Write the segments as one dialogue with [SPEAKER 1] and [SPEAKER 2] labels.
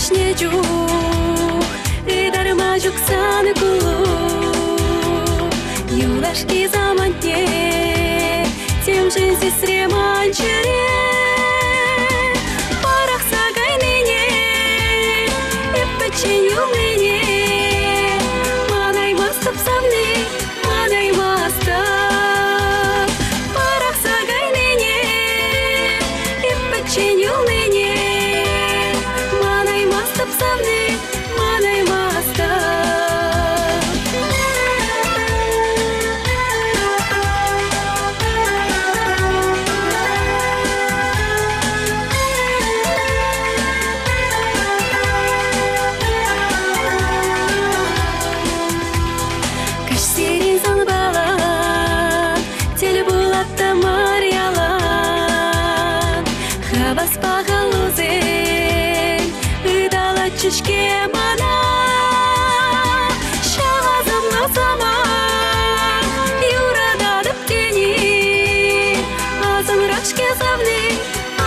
[SPEAKER 1] вишне жук, и дарма жук саны кулу. Юлашки заманте, тем же здесь ремончере. Парах сагай ныне, и печенью ныне. Мадай мастап савны, мадай мастап. Парах сагай ныне, и печенью ныне. Мадай мастап савны, мадай мастап. Баспагалузен, ыдала чишке мана. Шағазым насама, юрададып тени. Азым рашке завны,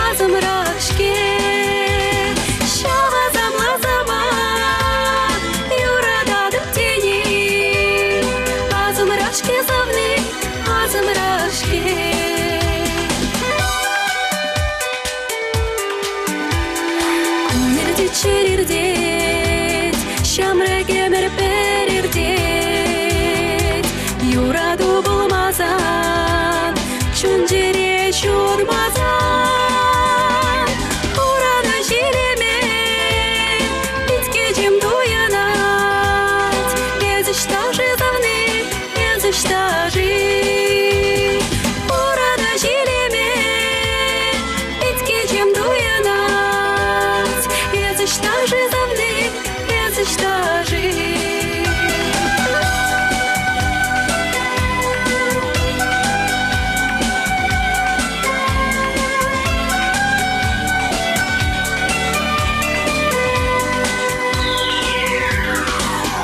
[SPEAKER 1] азым рашке. Шағазым насама, юрададып тени. Азым рашке завны, азым рашке. Черердеть, шамреге мерперердеть. Юраду булмазан, чунжере чурмазан. Урада жиреме, битке жем дуянать. Езыштажи завны, езыштажи. Урада жиреме, битке жем дуянать. Езыштажи завны, езыштажи.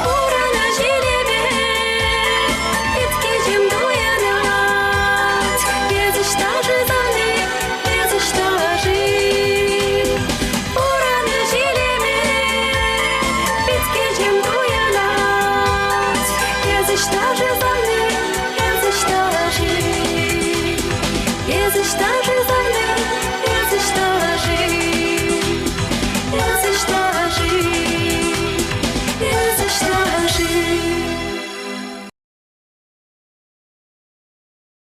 [SPEAKER 1] Урана жилеме, битке жем дуянать. Езыштажи завны, езыштажи. Урана жилеме, битке жем дуянать. Езыштажи завны, езыштажи. Езыштажи завны.